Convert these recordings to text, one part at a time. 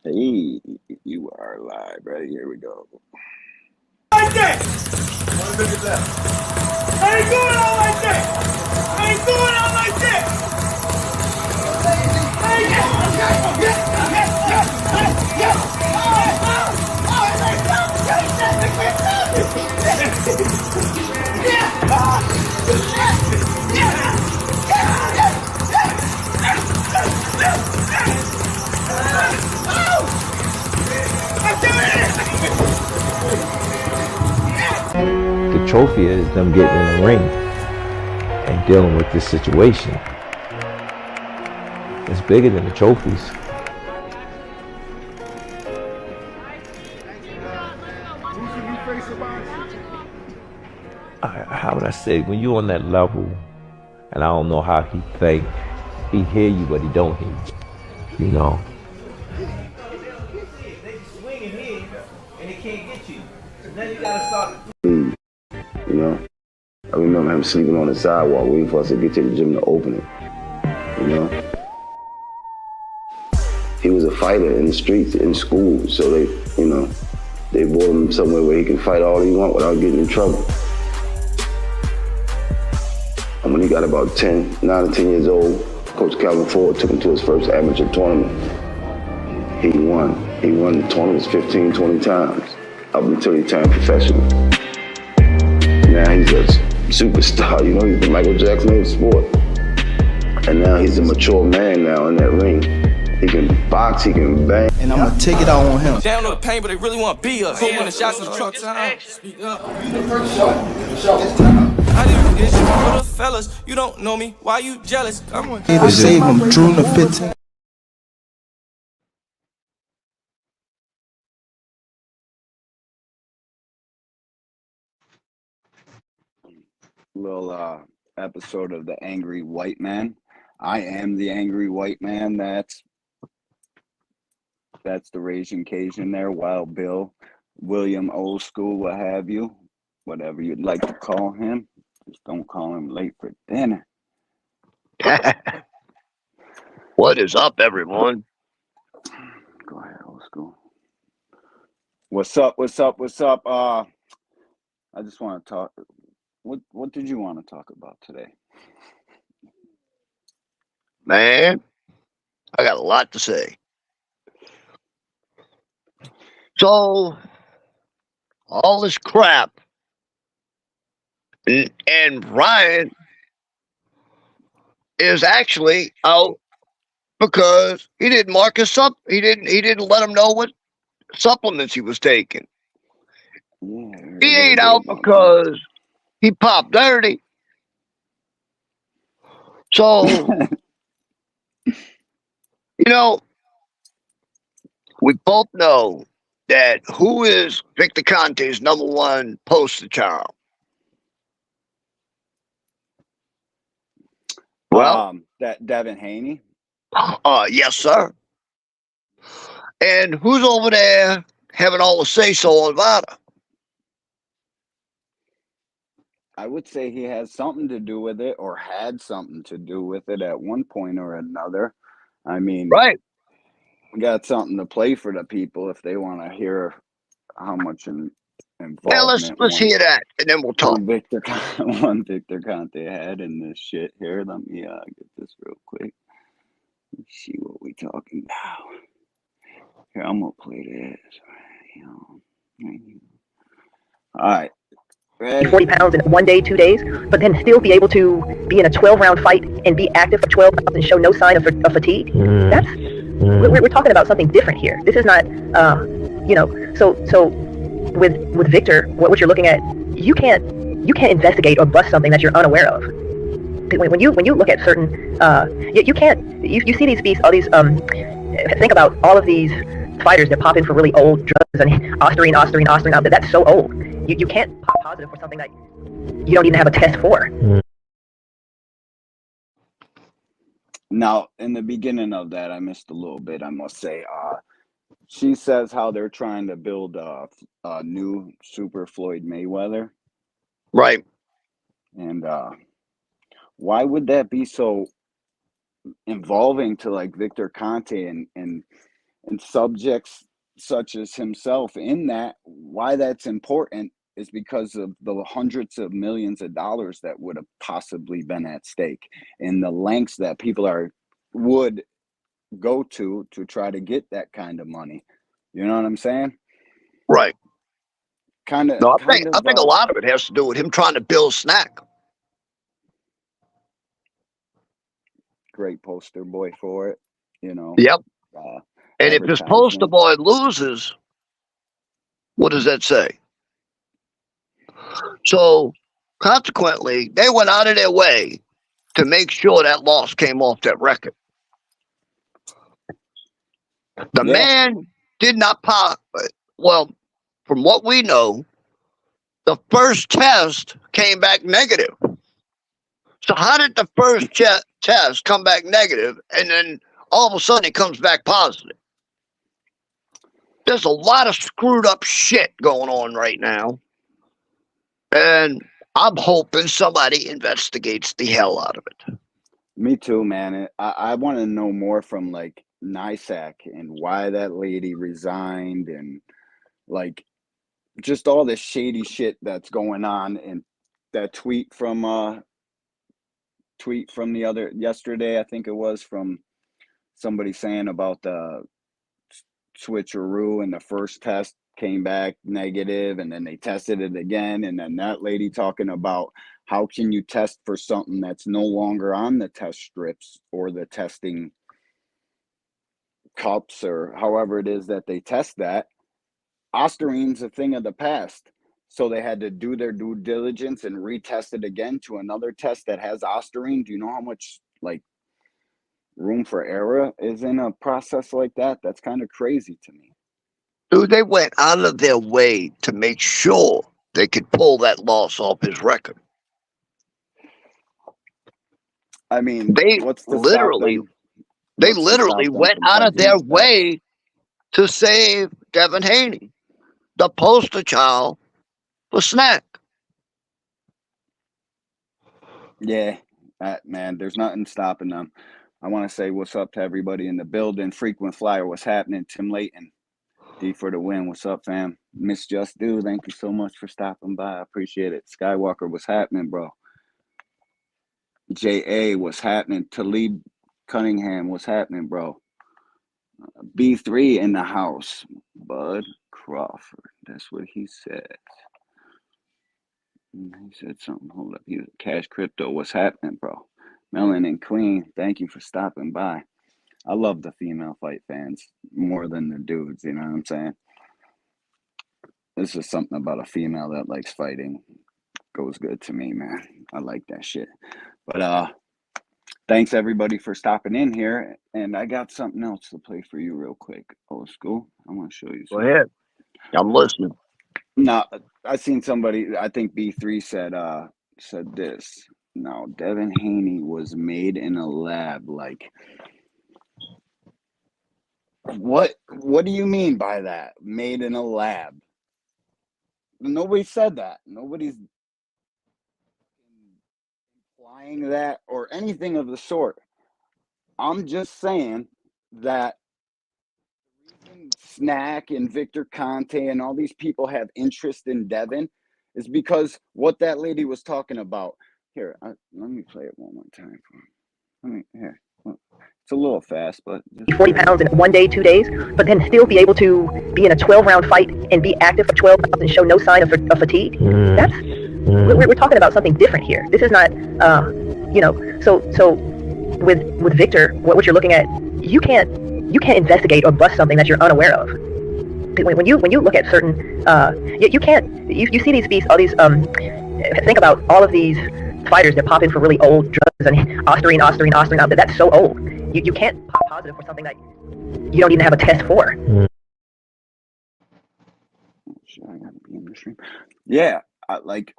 Hey, you are live, right? Here we go. Like that. Look at that. I ain't doing all like that. I ain't doing all like that. The trophy is them getting in the ring and dealing with this situation. It's bigger than the trophies. How would I say, when you're on that level, and I don't know how he think, he hear you but he don't hear you, you know. They swinging in and they can't get you. So now you gotta start. You know, I remember him sleeping on the sidewalk waiting for us to get to the gym to open it. You know, he was a fighter in the streets, in school, so they brought him somewhere where he can fight all he want without getting in trouble. And when he got about 9 or 10 years old, Coach Calvin Ford took him to his first amateur tournament. He won. He won the tournaments 15, 20 times up until he turned professional. Now he's a superstar, you know, he's the Michael Jackson of the sport. And now he's a mature man now in that ring. He can box, he can bang. And I'm gonna take it out on him. They don't know the pain, but they really want to be us. Put when the shots in the truck time. Speak up. The first shot. I didn't get shit for the fellas. You don't know me. Why you jealous? Come on. To save him, June the 15th. Little episode of the Angry White Man. I am the Angry White Man. That's the Raging Cajun there. Wild Bill, William Old School, what have you, whatever you'd like to call him. Just don't call him late for dinner. What is up, everyone? Go ahead, Old School. What's up? What's up? What's up? I just want to talk. What did you want to talk about today? Man, I got a lot to say. So, all this crap, and Ryan is actually out because he didn't mark his he didn't let him know what supplements he was taking. Yeah, He ain't out because he popped dirty. So, you know, we both know that who is Victor Conte's #1 poster child? Well, that Devin Haney. Yes, sir. And who's over there having all the say-so on Vada? I would say he has something to do with it, or had something to do with it at one point or another. I mean, Right. We got something to play for the people if they want to hear how much involvement. Well, let's hear that, and then we'll talk. Victor Conte had in this shit here. Let me get this real quick. Let's see what we talking about. Here, I'm gonna play this. All right. 40 pounds in 1 day, 2 days, but then still be able to be in a 12-round fight and be active for 12 rounds and show no sign of fatigue. That's we're talking about something different here. This is not, So with Victor, what you're looking at, you can't investigate or bust something that you're unaware of. When you look at certain, you can't. You see these beasts, all these. Think about all of these fighters that pop in for really old drugs and Osterine. That's so old. You can't pop positive for something that you don't even have a test for. Now, in the beginning of that, I missed a little bit, I must say. She says how they're trying to build a new Super Floyd Mayweather. Right. And why would that be so involving to like Victor Conte and and subjects such as himself in that. Why that's important is because of the hundreds of millions of dollars that would have possibly been at stake, and the lengths that people would go to try to get that kind of money. You know what I'm saying? Right. Kind of, No, I think a lot of it has to do with him trying to build Snack. great poster boy for it. You know. Yep. Uh, And if this poster advertisement. boy loses, what does that say? So consequently, they went out of their way to make sure that loss came off that record. The Yeah. man did not pop. Well, from what we know, the first test came back negative. So how did the first test come back negative, and then all of a sudden it comes back positive? There's a lot of screwed up shit going on right now, and I'm hoping somebody investigates the hell out of it. Me too, man. I want to know more from like NISAC and why that lady resigned, and like just all this shady shit that's going on. And that tweet from the other yesterday, I think it was, from somebody saying about the switcheroo, and the first test came back negative, and then they tested it again, and then that lady talking about how can you test for something that's no longer on the test strips or the testing cups, or however it is that they test that. Osterine's a thing of the past, so they had to do their due diligence and retest it again to another test that has Osterine. Do you know how much like room for error is in a process like that? That's kind of crazy to me. Dude, they went out of their way to make sure they could pull that loss off his record. I mean, They what's to stop literally, them? they What's to literally stop them went from out of hedging their their bets? way to save Devin Haney, the poster child for Snack. Yeah, man, there's nothing stopping them. I want to say what's up to everybody in the building. Frequent flyer, what's happening? Tim Layton, D for the win. What's up, fam? Miss Just Do, thank you so much for stopping by. I appreciate it. Skywalker, what's happening, bro? JA, what's happening? Talib Cunningham, what's happening, bro? B3 in the house. Bud Crawford, that's what he said. He said something. Hold up. Cash Crypto, what's happening, bro? Melon and Queen, thank you for stopping by. I love the female fight fans more than the dudes, you know what I'm saying? This is something about a female that likes fighting. Goes good to me, man. I like that shit. But thanks everybody for stopping in here. And I got something else to play for you real quick. Old school. I want to show you Go something. ahead. I'm listening. Now, I seen somebody, I think B3 said this. Now, Devin Haney was made in a lab. Like, what do you mean by that? Made in a lab? Nobody said that. Nobody's implying that or anything of the sort. I'm just saying that the reason Snack and Victor Conte and all these people have interest in Devin is because what that lady was talking about. Here, let me play it one more time for him. Here. It's a little fast, but 40 pounds in 1 day, 2 days, but then still be able to be in a 12-round fight and be active for 12 rounds and show no sign of fatigue. That's we're talking about something different here. This is not, So with Victor, what you're looking at, you can't investigate or bust something that you're unaware of. When you look at certain, you see these beasts, all these. Think about all of these fighters that pop in for really old drugs and Osterine. That's so old. You can't pop positive for something that you don't even have a test for. I gotta be in the stream. Yeah, like,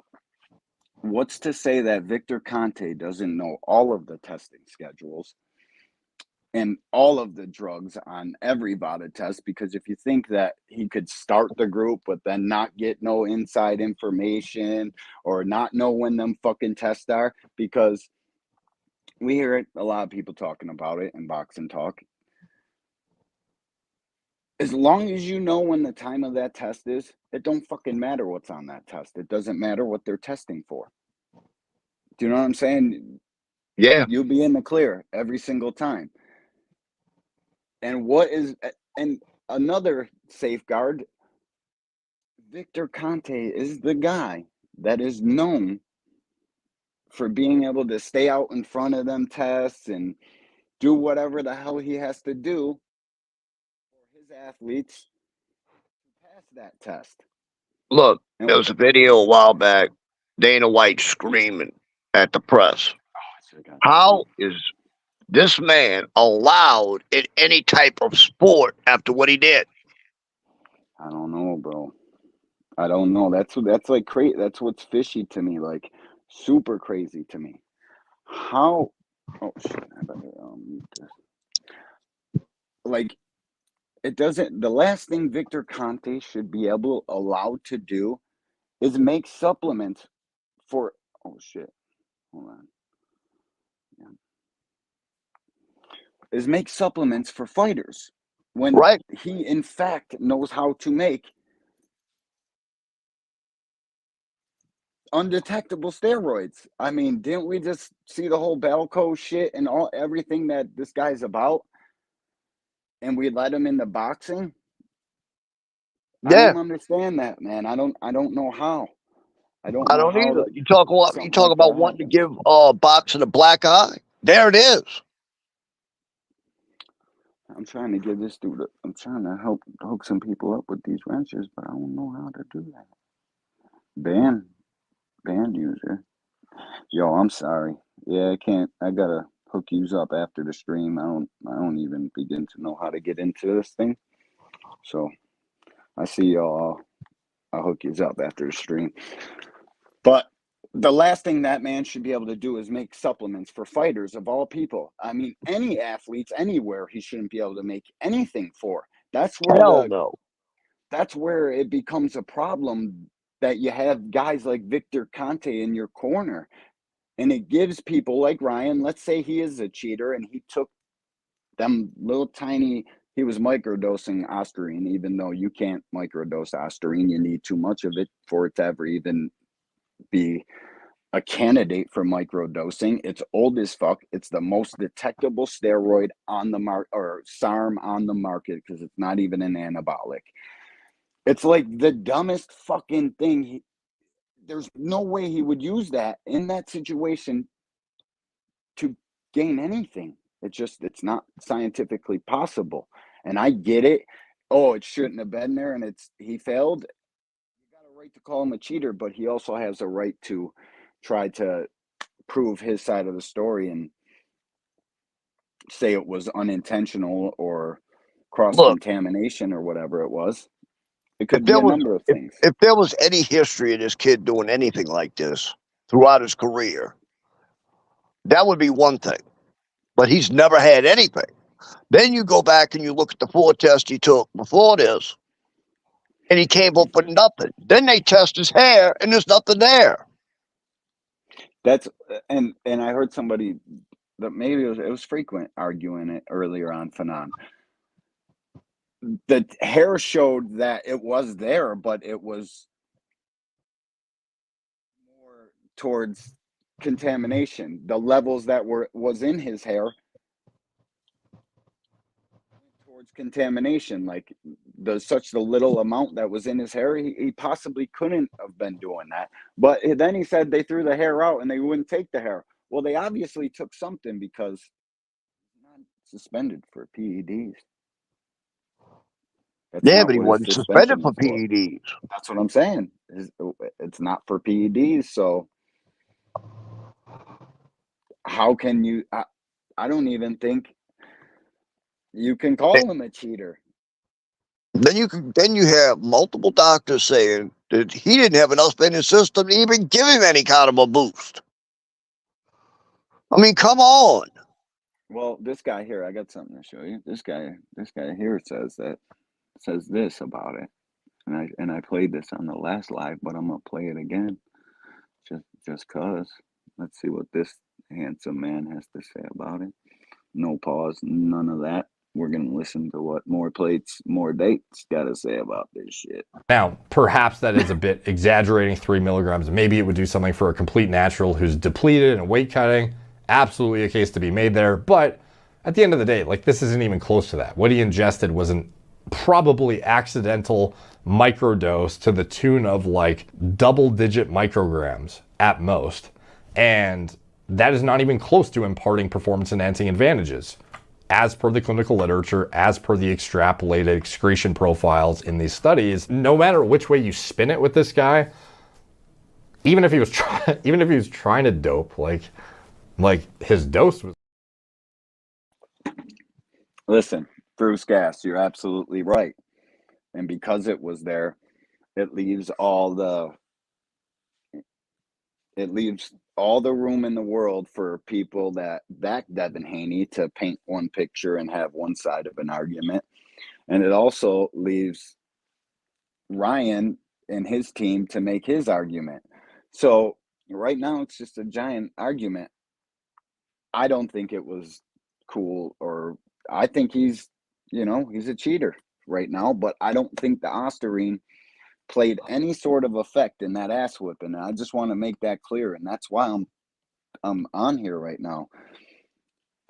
what's to say that Victor Conte doesn't know all of the testing schedules and all of the drugs on every VADA test? Because if you think that he could start the group but then not get no inside information or not know when them fucking tests are, because we hear it, a lot of people talking about it in boxing talk. As long as you know when the time of that test is, it don't fucking matter what's on that test. It doesn't matter what they're testing for. Do you know what I'm saying? Yeah. You'll be in the clear every single time. And another safeguard, Victor Conte is the guy that is known for being able to stay out in front of them tests and do whatever the hell he has to do for his athletes to pass that test. Look, And there was a video a while back, Dana White screaming at the press. How is this man allowed in any type of sport after what he did? I don't know, bro. I don't know. That's like crazy. That's what's fishy to me. Like super crazy to me. How? Oh shit! I better mute this. Like it doesn't. The last thing Victor Conte should be allowed to do is make supplements for. Oh shit! Hold on. Yeah. Is make supplements for fighters when Right. he in fact knows how to make undetectable steroids. I mean, didn't we just see the whole Balco shit and everything that this guy's about? And we let him into boxing? I Yeah. don't understand that, man. I don't know how. I don't I know don't how either. You talk something like about that wanting to happens. give boxing a black eye. There it is. I'm trying to give this dude. I'm trying to hook some people up with these wrenches, but I don't know how to do that. Band user. Yo, I'm sorry. Yeah, I can't. I gotta hook yous up after the stream. I don't even begin to know how to get into this thing. So I see y'all. I'll hook yous up after the stream. But the last thing that man should be able to do is make supplements for fighters of all people. I mean, any athletes anywhere he shouldn't be able to make anything for. That's Hell no. where it becomes a problem that you have guys like Victor Conte in your corner. And it gives people like Ryan, let's say he is a cheater and he took them little tiny, he was microdosing Ostarine, even though you can't microdose Ostarine. You need too much of it for it to ever even be a candidate for microdosing. It's old as fuck. It's the most detectable steroid on the market, or SARM on the market, because it's not even an anabolic. It's like the dumbest fucking thing. There's no way he would use that in that situation to gain anything. It's not scientifically possible. And I get it. Oh, it shouldn't have been there, and he failed. You got a right to call him a cheater, but he also has a right to try to prove his side of the story and say it was unintentional or cross Look, contamination or whatever it was. It if could be there a was number of things. if there was any history of this kid doing anything like this throughout his career, that would be one thing. But he's never had anything. Then you go back and you look at the 4 tests he took before this, and he came up with nothing. Then they test his hair, and there's nothing there. That's and I heard somebody that maybe it was frequent arguing it earlier on Fanon. The hair showed that it was there, but it was more towards contamination. The levels that was in his hair towards contamination, like the little amount that was in his hair, he possibly couldn't have been doing that. But then he said they threw the hair out and they wouldn't take the hair. Well, they obviously took something, because he's not suspended for PEDs. That's Yeah, not but he what his wasn't suspended suspension for is for. PEDs. That's what I'm saying. It's not for PEDs, so how can you? I don't even think you can call him a cheater. Then you have multiple doctors saying that he didn't have enough in his system to even give him any kind of a boost. I mean, come on. Well, this guy here, I got something to show you. This guy here says this about it, and I played this on the last live, but I'm gonna play it again, just cause. Let's see what this handsome man has to say about it. No pause, none of that. we're going to listen to what More Plates, More Dates got to say about this shit. Now, perhaps that is a bit exaggerating, 3 milligrams. Maybe it would do something for a complete natural who's depleted and weight cutting. Absolutely a case to be made there. But at the end of the day, like, this isn't even close to that. What he ingested was an probably accidental microdose to the tune of like double-digit micrograms at most. And that is not even close to imparting performance-enhancing advantages, as per the clinical literature, as per the extrapolated excretion profiles in these studies. No matter which way you spin it with this guy, even if he was trying to dope, like his dose was. Listen, Bruce Gas, you're absolutely right, and because it was there, it leaves all the room in the world for people that back Devin Haney to paint one picture and have one side of an argument. And it also leaves Ryan and his team to make his argument. So right now it's just a giant argument. I don't think it was cool, or I think he's a cheater right now, but I don't think the Osterine played any sort of effect in that ass whipping. And I just want to make that clear, and that's why I'm on here right now.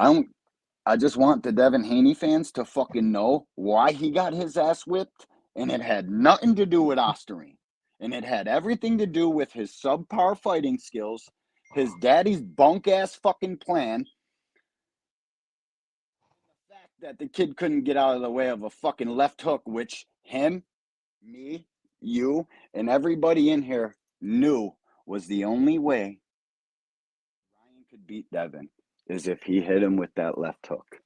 I just want the Devin Haney fans to fucking know why he got his ass whipped, and it had nothing to do with Osterine. And it had everything to do with his subpar fighting skills, his daddy's bunk ass fucking plan, the fact that the kid couldn't get out of the way of a fucking left hook, which him, me, you, and everybody in here knew was the only way Ryan could beat Devin, is if he hit him with that left hook.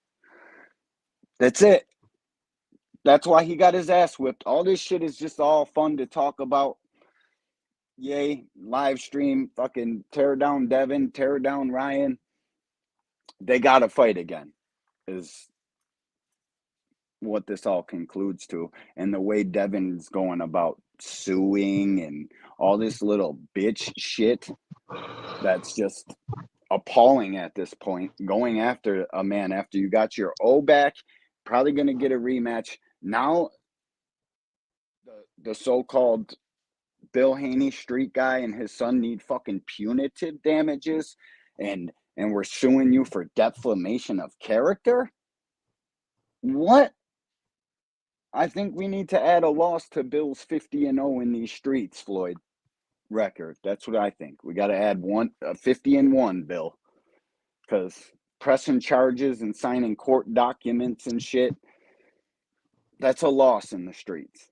That's it. That's why he got his ass whipped. All this shit is just all fun to talk about. Yay, live stream, fucking tear down Devin, tear down Ryan. They got to fight again, is what this all concludes to. And the way Devin's going about suing and all this little bitch shit, that's just appalling at this point. Going after a man after you got your O back, probably going to get a rematch. Now, the so-called Bill Haney street guy and his son need fucking punitive damages, and we're suing you for defamation of character? What? I think we need to add a loss to Bill's 50-0 in these streets, Floyd, record. That's what I think. We got to add 50-1, Bill, because pressing charges and signing court documents and shit, that's a loss in the streets.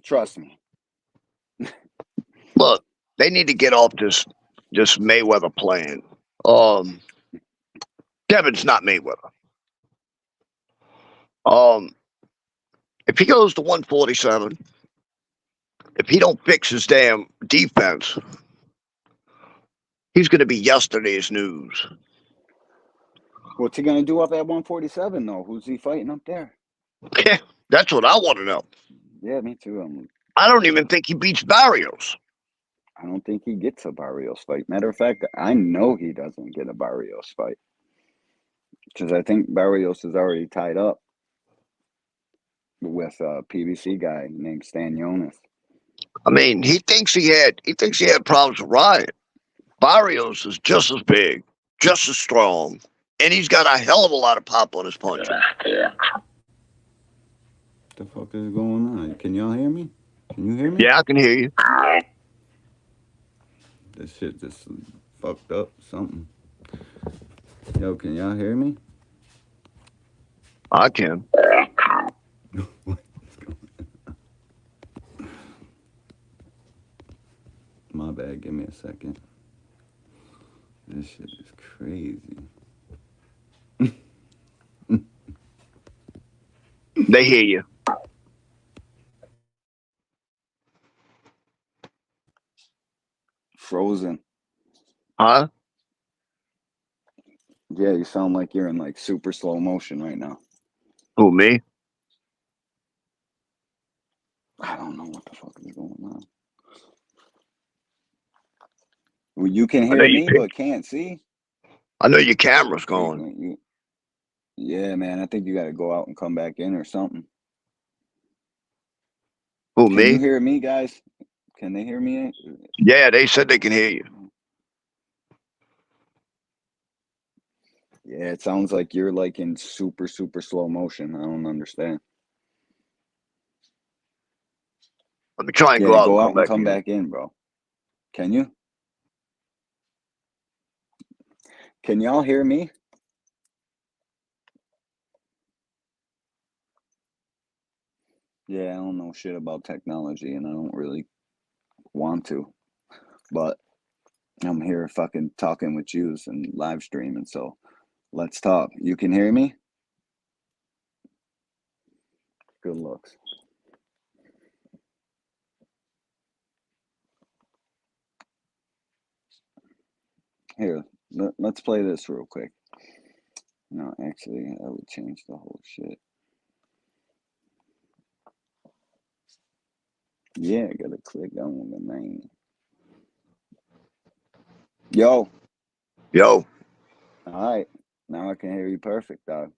Trust me. Look, they need to get off this Mayweather plan. Devin's not Mayweather. If he goes to 147, if he don't fix his damn defense, he's going to be yesterday's news. What's he going to do up at 147, though? Who's he fighting up there? Yeah, that's what I want to know. Yeah, me too. I don't even think he beats Barrios. I don't think he gets a Barrios fight. Matter of fact, I know he doesn't get a Barrios fight, because I think Barrios is already tied up with a PBC guy named Stan Jonas. I mean, he thinks he had problems with Ryan. Barrios is just as big, just as strong, and he's got a hell of a lot of pop on his punches. What the fuck is going on? Can y'all hear me? Can you hear me? Yeah, I can hear you. This shit just fucked up something. Yo, can y'all hear me? I can. My bad, give me a second. This shit is crazy. They hear you. Frozen. Huh? Yeah, you sound like you're in like super slow motion right now. Who, me? I don't know what the fuck is going on. Well, you can hear me, but can't see. I know your camera's going. Yeah, man. I think you got to go out and come back in or something. Who, Can you me? hear me, guys? Can they hear me? Yeah, they said they can hear you. Yeah, it sounds like you're like in super, super slow motion. I don't understand. Let me try and go Yeah, out and go come out and back come in. back in, bro. Can you? Can y'all hear me? Yeah, I don't know shit about technology and I don't really want to, but I'm here fucking talking with yous and live streaming, so let's talk. You can hear me? Good looks. Here, let's play this real quick. No, actually, I would change the whole shit. Yeah, I gotta click on the name. Yo. Yo. Alright. Now I can hear you perfect, dog.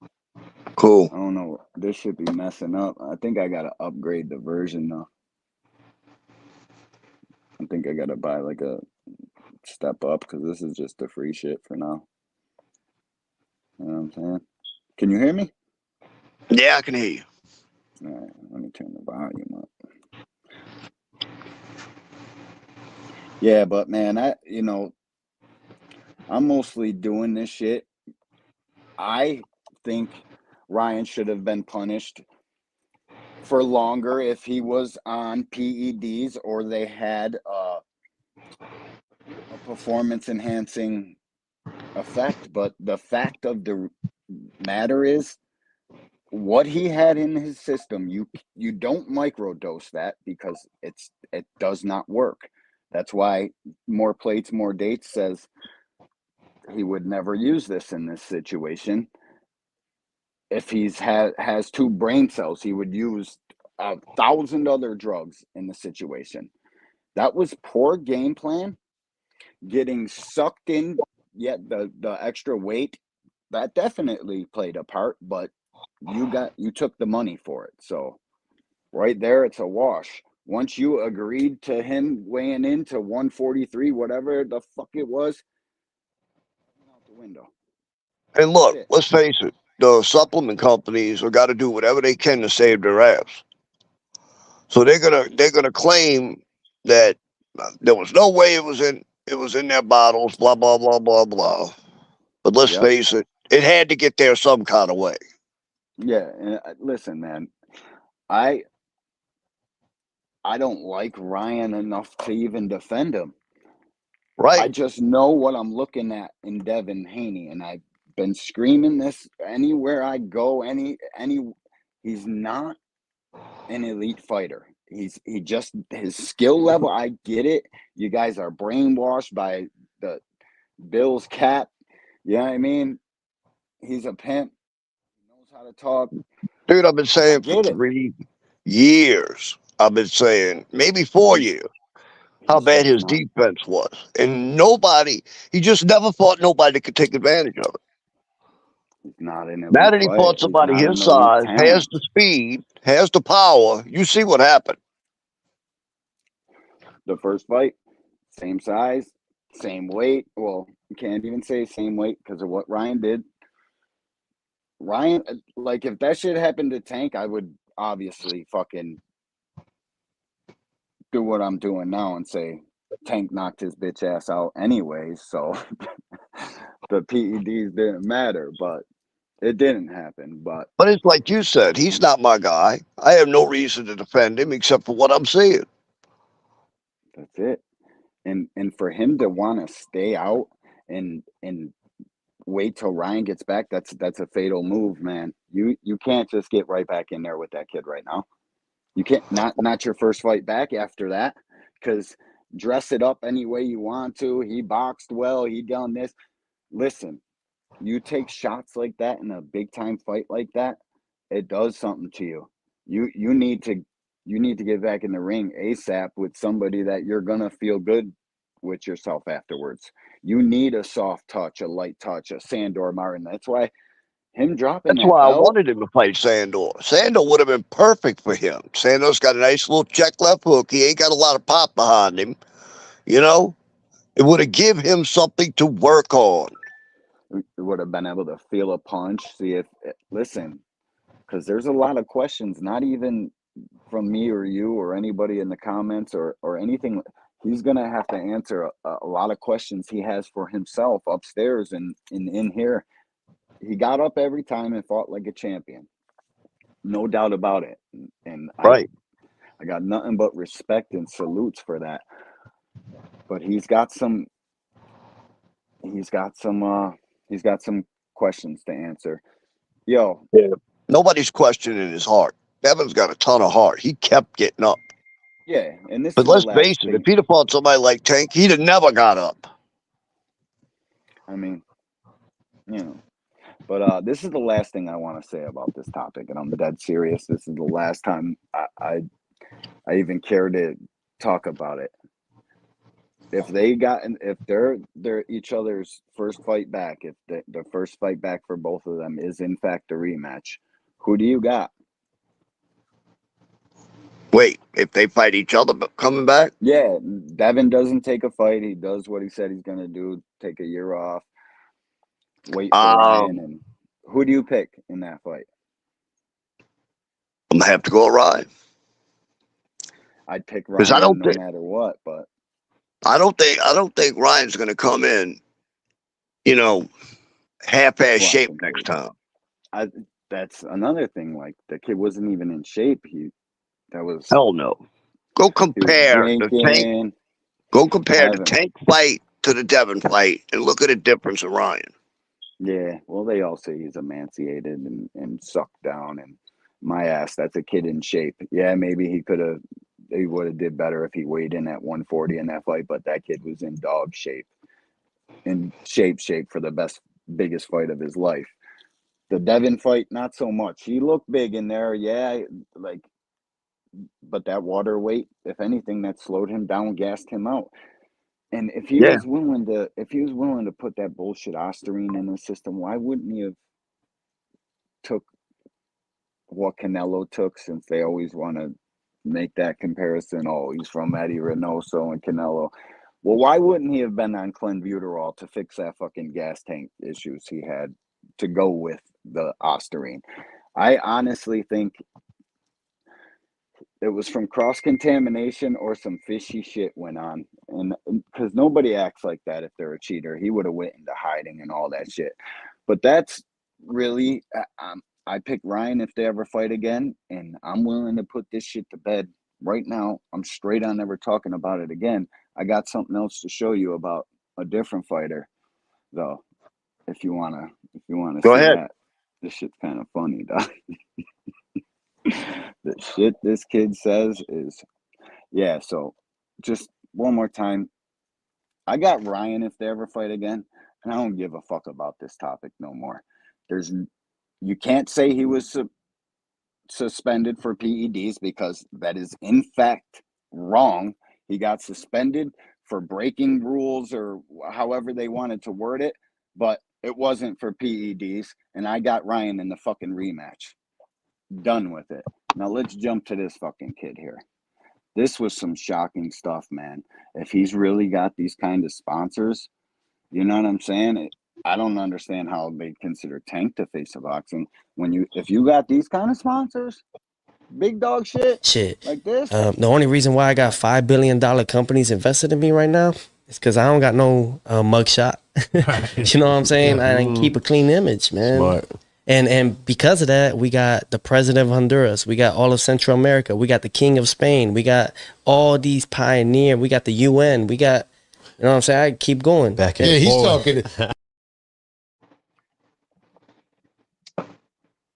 Cool. I don't know. This should be messing up. I think I gotta upgrade the version though. I think I gotta buy like a step up because this is just the free shit for now. You know what I'm saying? Can you hear me? Yeah, I can hear you. Alright, let me turn the volume up. Yeah, but man, I'm mostly doing this shit. I think Ryan should have been punished for longer if he was on PEDs or they had a performance enhancing effect. But the fact of the matter is, what he had in his system, you don't microdose that because it does not work. That's why more plates, more dates says he would never use this in this situation. If has two brain cells, he would use 1,000 other drugs in the situation. That was poor game plan. Getting sucked in, yet the extra weight that definitely played a part. But you took the money for it, so right there, it's a wash. Once you agreed to him weighing in to 143, whatever the fuck it was, out the window. And That's look, it. let's face it, the supplement companies have got to do whatever they can to save their ass. So they're gonna claim that there was no way it was in their bottles, blah blah blah blah blah. But let's Yep. face it, it had to get there some kind of way. Yeah. And listen, man, I I don't like Ryan enough to even defend him. I Right. just know what I'm looking at in Devin Haney, and I've been screaming this anywhere I go. He's not an elite fighter. He just his skill level. I get it. You guys are brainwashed by the Bills cap. You know what I mean? He's a pimp. He knows how to talk. Dude, I've been I saying for get it. 3 years, I've been saying, maybe 4 years, how He's bad just his not. defense was. And he just never fought nobody that could take advantage of it. He's not an Now elite that he fought fight. He's somebody not his an elite size, has talent. the speed, has the power, you see what happened. The first fight, same size, same weight. Well, you can't even say same weight because of what Ryan did. Ryan, like, if that shit happened to Tank, I would obviously fucking do what I'm doing now and say Tank knocked his bitch ass out anyways. So the PEDs didn't matter, but it didn't happen. But But it's like you said, he's not my guy. I have no reason to defend him except for what I'm seeing. that's it. And for him to want to stay out and wait till Ryan gets back, that's a fatal move, man. You can't just get right back in there with that kid right now. You can't not your first fight back after that, because dress it up any way you want to. He boxed well. He done this. Listen, you take shots like that in a big time fight like that, it does something to you. You need to get back in the ring ASAP with somebody that you're gonna feel good with yourself afterwards. You need a soft touch, a light touch, a Sandor Martin. That's why him dropping That's that why I belt. wanted him to fight Sandor. Sandor would have been perfect for him. Sandor's got a nice little check left hook. He ain't got a lot of pop behind him. You know, it would have given him something to work on. Would have been able to feel a punch. See if listen, because there's a lot of questions, not even from me or you or anybody in the comments or anything. He's gonna have to answer a lot of questions he has for himself upstairs and in here. He got up every time and fought like a champion, no doubt about it. And Right. I got nothing but respect and salutes for that. But he's got some questions to answer. Yo, Yeah. Nobody's questioning his heart. Devin's got a ton of heart. He kept getting up. yeah, and this But is the let's last face it, thing. if he'd have fought somebody like Tank, he'd have never got up. I mean, you know, but this is the last thing I want to say about this topic, and I'm dead serious. This is the last time I even care to talk about it. If they're each other's first fight back, if the first fight back for both of them is in fact a rematch, who do you got? Wait, if they fight each other but coming back? Yeah, Devin doesn't take a fight. He does what he said he's gonna do. Take a year off. Wait for Ryan. And who do you pick in that fight? I'm gonna have to go with Ryan. I'd pick 'Cause Ryan no matter what, but I don't think Ryan's gonna come in, half-ass shape next time. That's another thing. Like the kid wasn't even in shape. That was Hell no. Go compare the Tank. Go compare the Tank fight to the Devin fight, and look at the difference in Ryan. Yeah, well, they all say he's emaciated and sucked down. And my ass, that's a kid in shape. Yeah, maybe he would have did better if he weighed in at 140 in that fight. But that kid was in dog shape, in shape for the biggest fight of his life. The Devin fight, not so much. He looked big in there, yeah, but that water weight, if anything, that slowed him down, gassed him out. And if he was willing to put that bullshit Ostarine in his system, why wouldn't he have took what Canelo took, since they always want to make that comparison? Oh, he's from Eddie Reynoso and Canelo. Well, why wouldn't he have been on clenbuterol to fix that fucking gas tank issues he had to go with the Ostarine? I honestly think it was from cross-contamination or some fishy shit went on. And because nobody acts like that if they're a cheater. He would have went into hiding and all that shit. But that's really, I pick Ryan if they ever fight again. And I'm willing to put this shit to bed right now. I'm straight on never talking about it again. I got something else to show you about a different fighter, though, if you want to Go see ahead. that. This shit's kind of funny, dog. The shit this kid says is, yeah. So just one more time, I got Ryan if they ever fight again, and I don't give a fuck about this topic no more. You can't say he was suspended for PEDs, because that is in fact wrong. He got suspended for breaking rules or however they wanted to word it, but it wasn't for PEDs, and I got Ryan in the fucking rematch. Done with it. Now let's jump to this fucking kid here. This was some shocking stuff, man. If he's really got these kind of sponsors, you know what I'm saying? I don't understand how they consider Tank the face of boxing if you got these kind of sponsors, big dog shit like this. The only reason why I got $5 billion companies invested in me right now is because I don't got no mugshot. You know what I'm saying? I keep a clean image, man. Smart. And because of that, we got the president of Honduras. We got all of Central America. We got the king of Spain. We got all these pioneers. We got the UN. We got, you know what I'm saying? I keep going. Yeah, he's talking.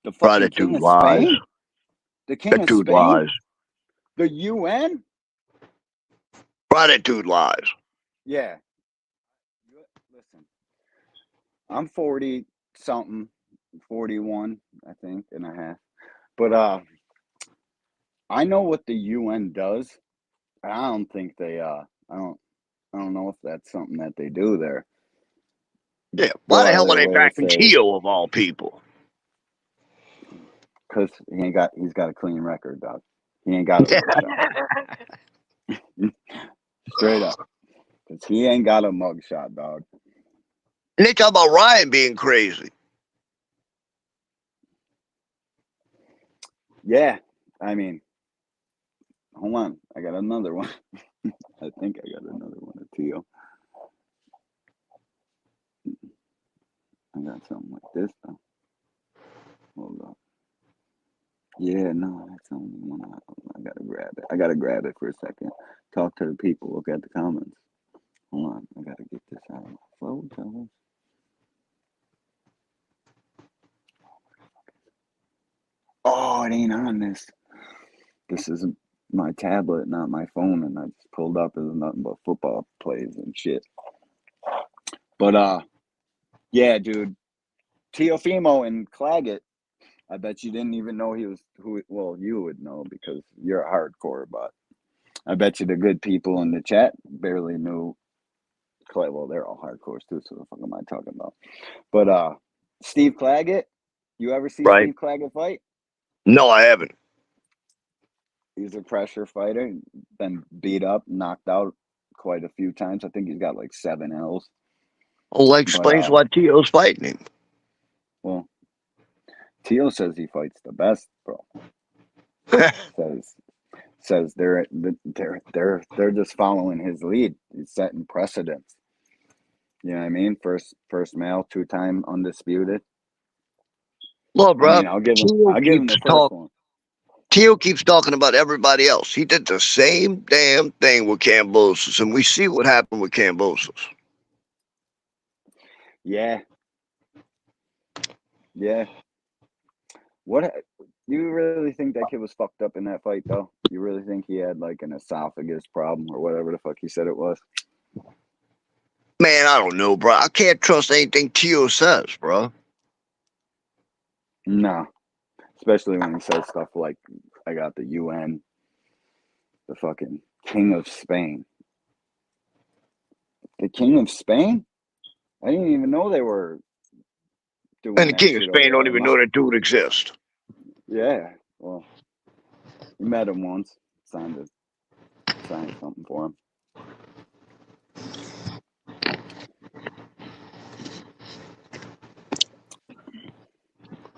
The Bro, fucking that king dude of lies. Spain? The king That of dude Spain? lies. The UN? Bro, that dude lies. Yeah. Listen, I'm 40 something, 41, I think, and a half. But I know what the UN does. I don't think they I don't know if that's something that they do there. Yeah. Why Go the out of hell are their they way to backing say, Keo of all people? Cause he's got a clean record, dog. He ain't got a mugshot. Straight up. Cause he ain't got a mugshot, dog. And they talk about Ryan being crazy. Yeah. I mean, hold on. I got another one. I think I got another one of Teal. I got something like this though. Hold up. Yeah, no, that's the only one. I gotta grab it. I gotta grab it for a second. Talk to the people. Look at the comments. Hold on. I gotta get this out of my photos. Oh, it ain't on this. This is my tablet, not my phone, and I just pulled up as nothing but football plays and shit. But yeah, dude, Teofimo and Claggett. I bet you didn't even know he was who. Well, you would know because you're a hardcore, but I bet you the good people in the chat barely knew. Well, they're all hardcores too, so the fuck am I talking about? But Steve Claggett, you ever see Right? Steve Claggett fight? No, I haven't. He's a pressure fighter, been beat up, knocked out quite a few times. I think he's got like 7 L's. Well, that But explains why Tio's fighting him. well, Teo says he fights the best, bro. says they're just following his lead. He's setting precedents. You know what I mean? First male, 2-time undisputed. Well, bro, I mean, I'll give him the first one. Tio keeps talking about everybody else. He did the same damn thing with Kambosos, and we see what happened with Kambosos. Yeah. What you really think that kid was fucked up in that fight, though? You really think he had like an esophagus problem or whatever the fuck he said it was? Man, I don't know, bro. I can't trust anything Tio says, bro. No, especially when he says stuff like, "I got the UN, the fucking King of Spain." The King of Spain? I didn't even know they were doing And the that King of shit over Spain don't there. even know that dude exists. Yeah, well, you met him once. Signed something for him.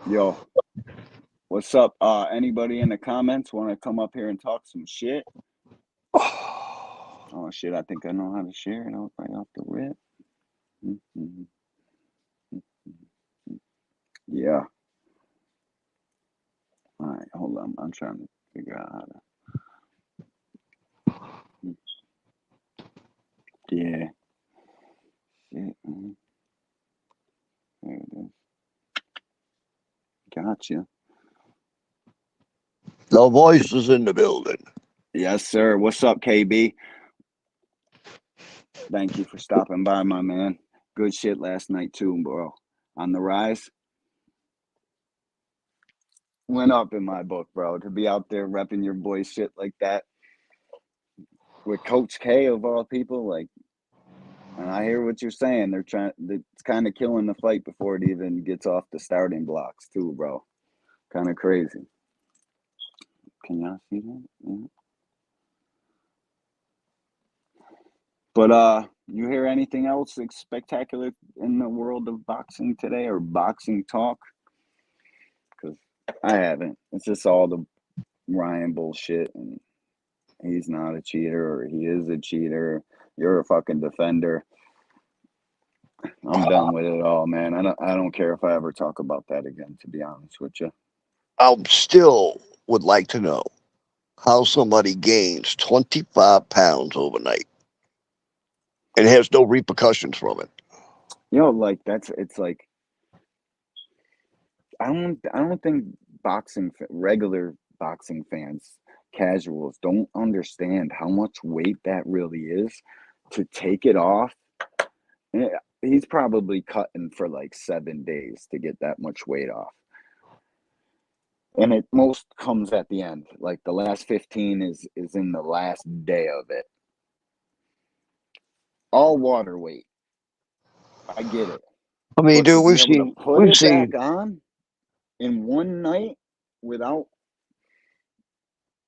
Yo, what's up? Anybody in the comments want to come up here and talk some shit? Oh shit! I think I know how to share it right off the rip. Yeah. All right, hold on. I'm trying to figure out how to. Yeah. Shit, man. There it is. Gotcha. The voice is in the building. Yes, sir. What's up, KB? Thank you for stopping by, my man. Good shit last night too, bro. On the rise. Went up in my book, bro. To be out there repping your boy shit like that with Coach K of all people, like. And I hear what you're saying. It's kind of killing the fight before it even gets off the starting blocks, too, bro. Kind of crazy. Can y'all see that? Yeah. But you hear anything else spectacular in the world of boxing today or boxing talk? Because I haven't. It's just all the Ryan bullshit, and he's not a cheater or he is a cheater. You're a fucking defender. I'm done with it all, man. I don't care if I ever talk about that again, to be honest with you. I still would like to know how somebody gains 25 pounds overnight and has no repercussions from it. You know, like it's like I don't think regular boxing fans, casuals, don't understand how much weight that really is to take it off. He's probably cutting for like 7 days to get that much weight off. And it most comes at the end. Like the last 15 is in the last day of it. All water weight. I get it. I mean, But to dude, be able to put we've it seen back on in one night without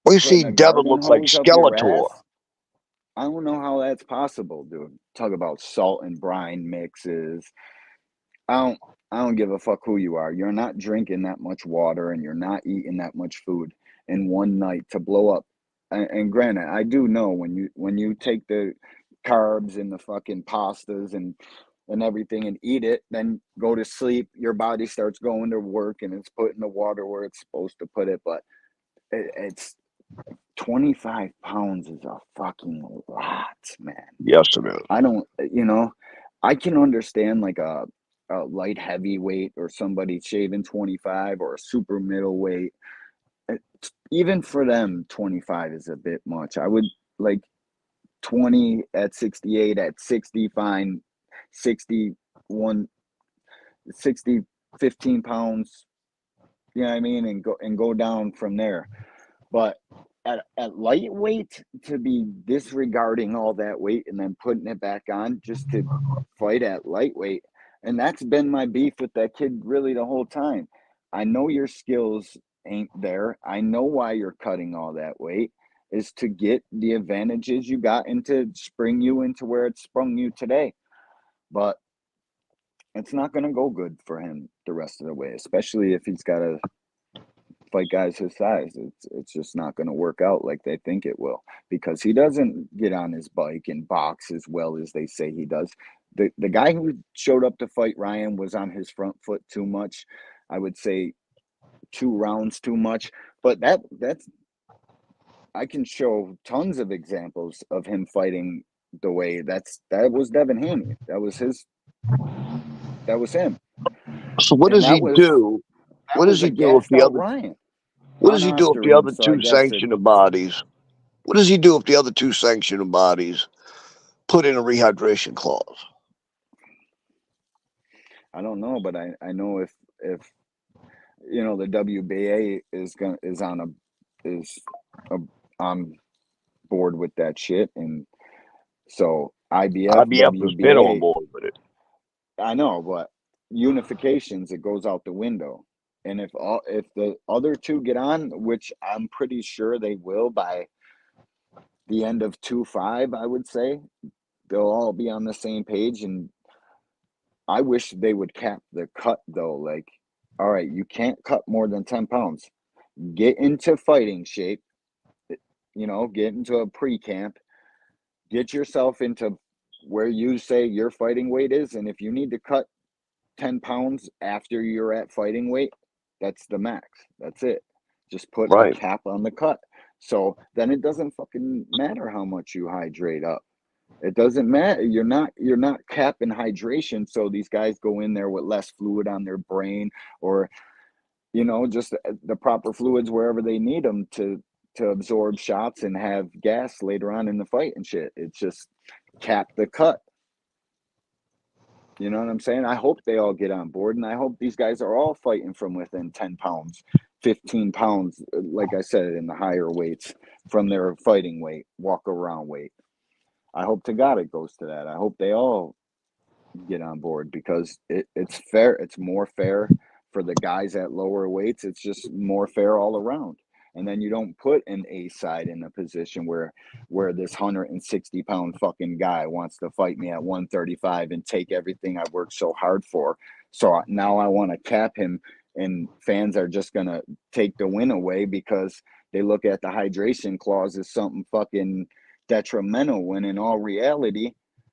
We see putting a Devin garden look like hose up your Skeletor. ass. I don't know how that's possible, dude. Talk about salt and brine mixes. I don't give a fuck who you are. You're not drinking that much water and you're not eating that much food in one night to blow up. And granted, I do know when you take the carbs and the fucking pastas and everything and eat it, then go to sleep, your body starts going to work and it's putting the water where it's supposed to put it. But it's 25 pounds is a fucking lot, man. Yes, it is. I don't, I can understand like a light heavyweight or somebody shaving 25 or a super middleweight. Even for them, 25 is a bit much. I would like 20 at 68, at 60, fine, 61, 60, 15 pounds, you know what I mean? And go down from there. But at lightweight, to be disregarding all that weight and then putting it back on just to fight at lightweight, and that's been my beef with that kid really the whole time. I know your skills ain't there. I know why you're cutting all that weight is to get the advantages you got and to spring you into where it sprung you today. But it's not going to go good for him the rest of the way, especially if he's got to fight guys his size. It's just not going to work out like they think it will, because he doesn't get on his bike and box as well as they say he does. The guy who showed up to fight Ryan was on his front foot too much. I would say 2 rounds too much, but that's I can show tons of examples of him fighting the way that was Devin Haney. That was him. So what And does he do? What does he do if the other Ryan? What does he do if the other So I two guess sanctioned bodies? What does he do if the other two sanctioned bodies put in a rehydration clause? I don't know, but I know if the WBA is on board with that shit, and so IBF has been on WBA. board with it. I know, but unifications, it goes out the window. And if the other two get on, which I'm pretty sure they will by the end of 2-5, I would say they'll all be on the same page. And I wish they would cap the cut though. Like, all right, you can't cut more than 10 pounds. Get into fighting shape, get into a pre-camp, get yourself into where you say your fighting weight is. And if you need to cut 10 pounds after you're at fighting weight, that's the max. That's it. Just put a cap on the cut. So then it doesn't fucking matter how much you hydrate up. It doesn't matter. You're not capping hydration. So these guys go in there with less fluid on their brain, or, just the proper fluids wherever they need them to absorb shots and have gas later on in the fight and shit. It's just cap the cut. You know what I'm saying? I hope they all get on board, and I hope these guys are all fighting from within 10 pounds, 15 pounds, like I said, in the higher weights from their fighting weight, walk around weight. I hope to God it goes to that. I hope they all get on board, because it's fair. It's more fair for the guys at lower weights. It's just more fair all around. And then you don't put an A side in a position where this 160-pound fucking guy wants to fight me at 135 and take everything I worked so hard for. So now I want to cap him, and fans are just going to take the win away because they look at the hydration clause as something fucking detrimental, when in all reality,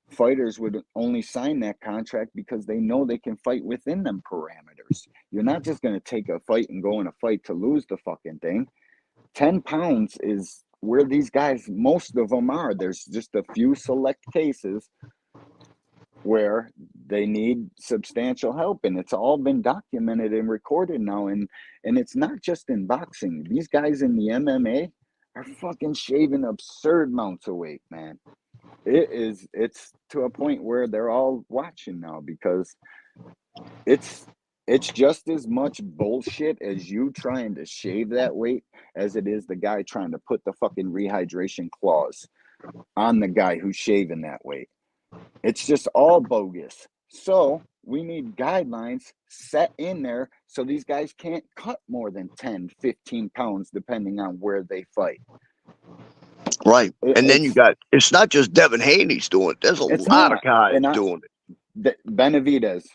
fighters would only sign that contract because they know they can fight within them parameters. You're not just going to take a fight and go in a fight to lose the fucking thing. 10 pounds is where these guys, most of them are. There's just a few select cases where they need substantial help, and it's all been documented and recorded now. And it's not just in boxing. These guys in the MMA are fucking shaving absurd amounts of weight, man. It's to a point where they're all watching now, because it's just as much bullshit as you trying to shave that weight as it is the guy trying to put the fucking rehydration clause on the guy who's shaving that weight. It's just all bogus. So we need guidelines set in there so these guys can't cut more than 10, 15 pounds depending on where they fight. Right. And then you It's got, it's not just Devin Haney's doing it. There's a it's lot of not. guys And doing it. Benavidez,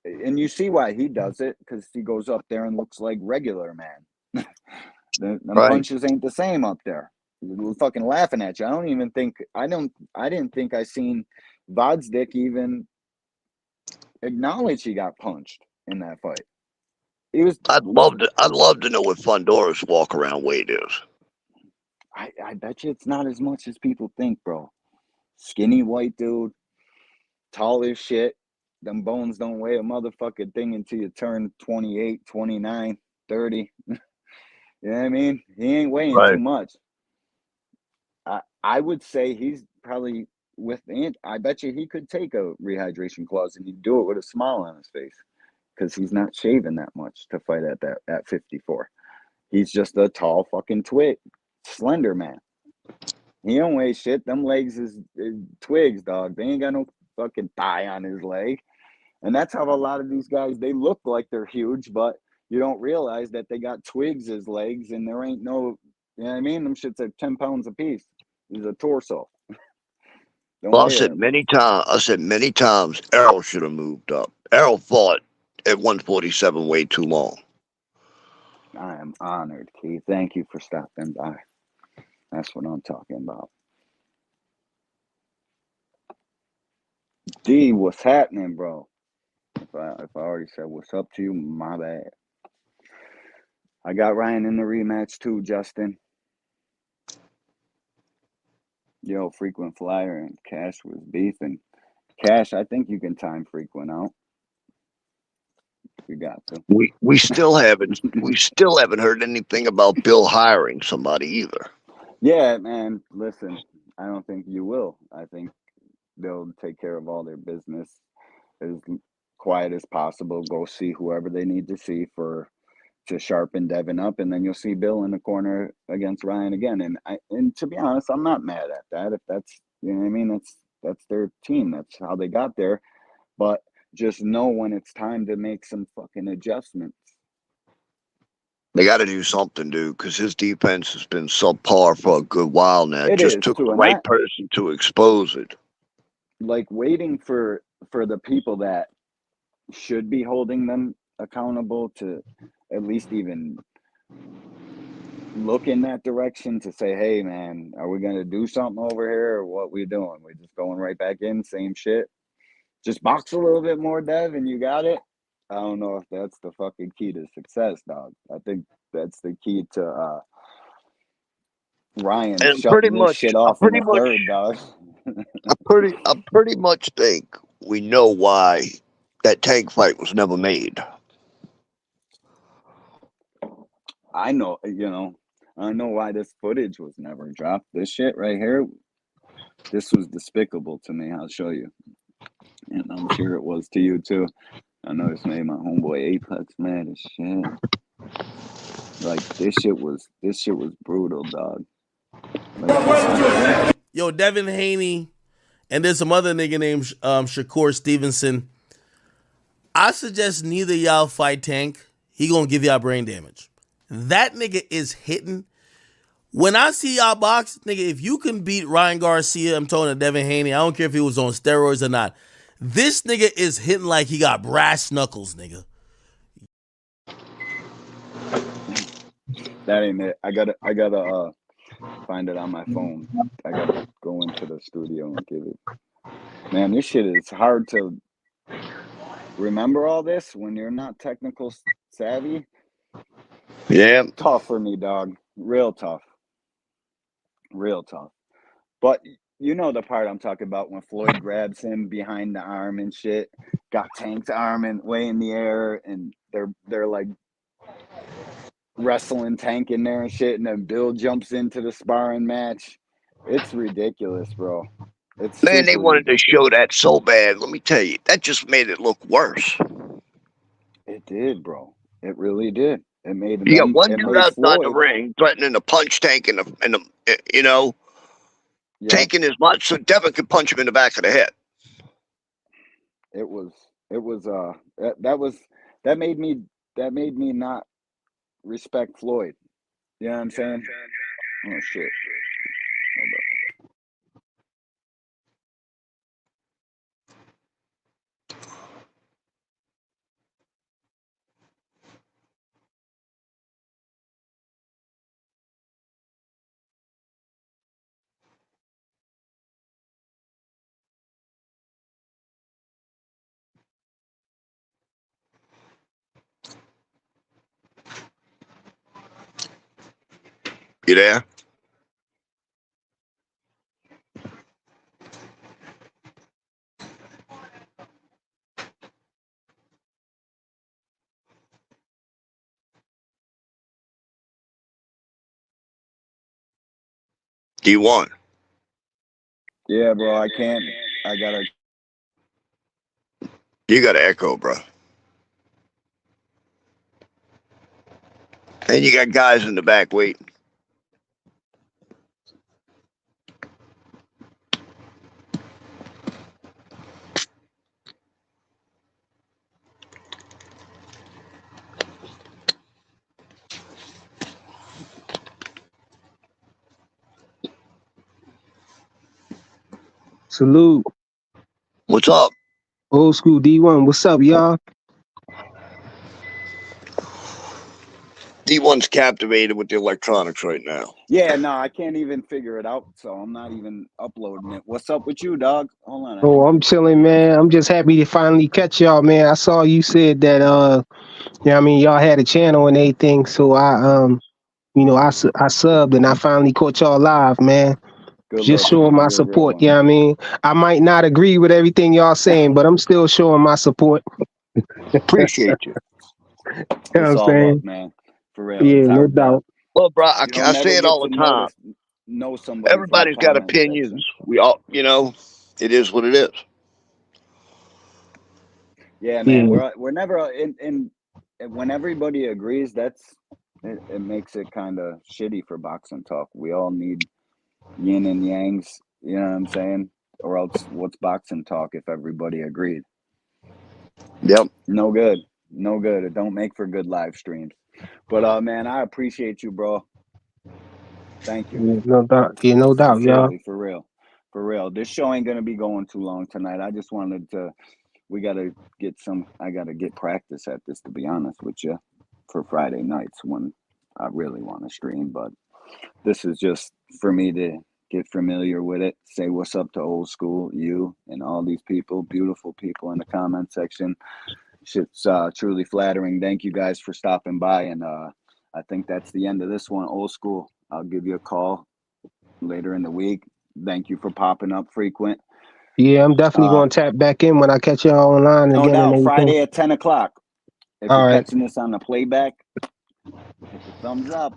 and you see why he does it, because he goes up there and looks like regular man. Them Right. punches ain't the same up there. We're fucking laughing at you. I didn't think I seen Vodsdick even acknowledge he got punched in that fight. He was. I'd love to know what Fundora's walk around weight is. I bet you it's not as much as people think, bro. Skinny white dude, tall as shit. Them bones don't weigh a motherfucking thing until you turn 28, 29, 30. You know what I mean? He ain't weighing Right. too much. I would say he's probably I bet you he could take a rehydration clause and he'd do it with a smile on his face, because he's not shaving that much to fight at 54. He's just a tall fucking twig, slender man. He don't weigh shit. Them legs is twigs, dog. They ain't got no fucking thigh on his leg. And that's how a lot of these guys, they look like they're huge, but you don't realize that they got twigs as legs, and there ain't no, you know what I mean? Them shit's like 10 pounds a piece. He's a torso. Well, I said many times, Errol should have moved up. Errol fought at 147 way too long. I am honored, Keith. Thank you for stopping by. That's what I'm talking about. D, what's happening, bro? If I already said what's up to you, my bad. I got Ryan in the rematch too, Justin. Yo, frequent flyer and Cash was beefing. Cash, I think you can time frequent out. You got to. We still haven't heard anything about Bill hiring somebody either. Yeah, man. Listen, I don't think you will. I think they'll take care of all their business as quiet as possible. Go see whoever they need to see to sharpen Devin up, and then you'll see Bill in the corner against Ryan again. And to be honest, I'm not mad at that. If that's, you know what I mean, that's their team. That's how they got there. But just know when it's time to make some fucking adjustments. They got to do something, dude, because his defense has been subpar for a good while now. It just took the right person to expose it. Like waiting for the people that should be holding them accountable to at least even look in that direction to say, hey, man, are we going to do something over here, or what we doing? We're just going right back in, same shit. Just box a little bit more, Dev, and you got it. I don't know if that's the fucking key to success, dog. I think that's the key to Ryan shutting this shit off in the third, dog. I pretty much think we know why that tank fight was never made. I know why this footage was never dropped. This shit right here, this was despicable to me. I'll show you. And I'm sure it was to you too. I know this made my homeboy Apex mad as shit. Like this shit was brutal, dog. Like, yo, Devin Haney, and there's some other nigga named Shakur Stevenson. I suggest neither y'all fight Tank. He gonna give y'all brain damage. That nigga is hitting. When I see y'all box, nigga, if you can beat Ryan Garcia, I'm talking to Devin Haney, I don't care if he was on steroids or not. This nigga is hitting like he got brass knuckles, nigga. That ain't it. I gotta find it on my phone. I gotta go into the studio and give it. Man, this shit is hard to remember all this when you're not technical savvy. Yeah. Tough for me, dog. Real tough. But you know the part I'm talking about when Floyd grabs him behind the arm and shit, got Tank's arm and way in the air, and they're like wrestling Tank in there and shit, and then Bill jumps into the sparring match. It's ridiculous, bro. It's Man, they wanted to show that so bad. Let me tell you, that just made it look worse. It did, bro. It really did. It made you got one dude outside the ring threatening to punch Tank in the you know, taking his much so Devin could punch him in the back of the head. It was It was that made me not respect Floyd. You know what I'm saying? Oh shit. Hold up. You there? D1. Yeah, bro, I can't. I gotta. You got an echo, bro. And you got guys in the back waiting. Salute. What's up? Old school D1. What's up, y'all? D1's captivated with the electronics right now. Yeah, no, I can't even figure it out, so I'm not even uploading it. What's up with you, dog? Hold on. Oh, I'm chilling, man. I'm just happy to finally catch y'all, man. I saw you said that I mean, y'all had a channel and everything, so I subbed and I finally caught y'all live, man. Good Just looking, showing man. my You're a real support, one. yeah, I mean. I might not agree with everything y'all saying, but I'm still showing my support. Appreciate you. You know what It's I'm all love, saying? man. For real, Yeah, it's no hard to. doubt. Well, bro, You I don't never say it get all to the time. know somebody from the Everybody's got comment opinions. section. We all, it is what it is. Yeah, man. Yeah. We're never in when everybody agrees. It makes it kind of shitty for boxing talk. We all need yin and yangs. You know what I'm saying? Or else, what's boxing talk if everybody agreed? Yep. No good. No good. It don't make for good live streams. But man, I appreciate you, bro. Thank you. Yeah, no doubt. Yeah, no doubt, y'all. Sincerely, for real. For real. This show ain't gonna be going too long tonight. I just wanted to I gotta get practice at this, to be honest with you, for Friday nights when I really want to stream. But this is just for me to get familiar with it, say what's up to old school, you and all these people, beautiful people in the comment section. Shit's truly flattering. Thank you guys for stopping by, and I think that's the end of this one. Old school. I'll give you a call later in the week. Thank you for popping up frequent. Yeah, I'm definitely Uh, gonna tap back in when I catch y'all online no again and doubt. everything. Friday at 10 o'clock. If All you're right. catching this on the playback, hit the thumbs up,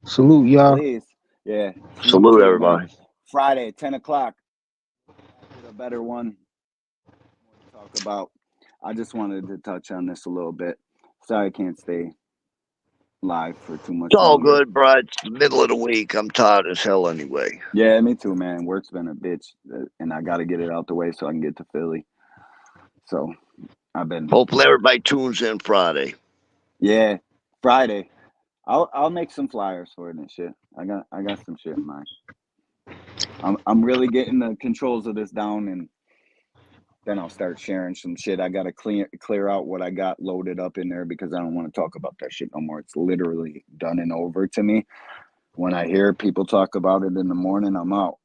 Salute, y'all. please. Yeah. Salute Salute to you, man. everybody. Friday at 10 o'clock. Back with a better one. More to talk about. I just wanted to touch on this a little bit. Sorry I can't stay live for too much It's all longer. good, bro. It's the middle of the week. I'm tired as hell anyway. Yeah, me too, man. Work's been a bitch, and I got to get it out the way so I can get to Philly. So I've been, Hopefully everybody tunes in Friday. yeah, Friday. I'll make some flyers for it and shit. I got some shit in mind. I'm really getting the controls of this down, and then I'll start sharing some shit. I gotta clear out what I got loaded up in there because I don't want to talk about that shit no more. It's literally done and over to me. When I hear people talk about it in the morning, I'm out.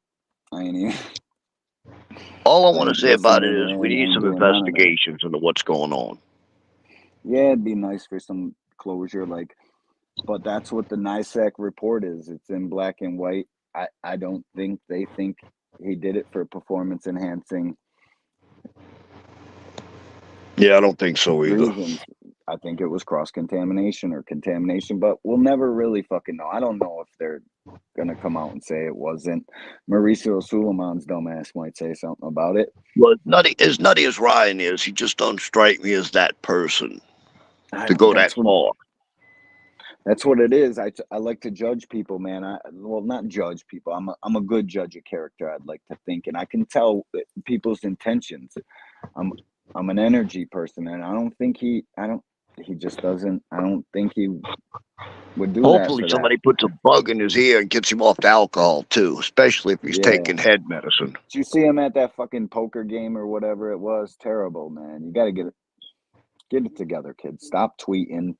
I ain't even, All I I want to ain't say about listening it or is we need ain't some doing none of that. investigations into what's going on. Yeah, it'd be nice for some closure, like, but that's what the NISAC report is. It's in black and white. I don't think they think he did it for performance enhancing Yeah, I don't think so either. reasons. I think it was cross contamination or contamination, but we'll never really fucking know. I don't know if they're gonna come out and say it wasn't. Mauricio Suleiman's dumbass might say something about it. Well, nutty as Ryan is, he just don't strike me as that person I to don't. go that far. That's what it is. I like to judge people, man. Well, not judge people. I'm a good judge of character. I'd like to think, and I can tell people's intentions. I'm an energy person, and I don't think he just doesn't. I don't think he would do that Hopefully, for that. somebody puts a bug in his ear and gets him off the alcohol too, especially if he's Yeah. taking head medicine. Did you see him at that fucking poker game or whatever it was? Terrible, man. You got to get it together, kid. Stop tweeting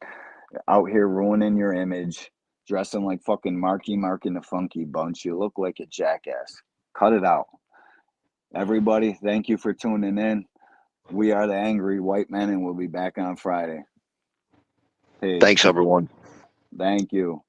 out here ruining your image, dressing like fucking Marky Mark and the Funky Bunch. You look like a jackass. Cut it out. Everybody, thank you for tuning in. We are the Angry White Men, and we'll be back on Friday. Peace. Thanks, everyone. Thank you.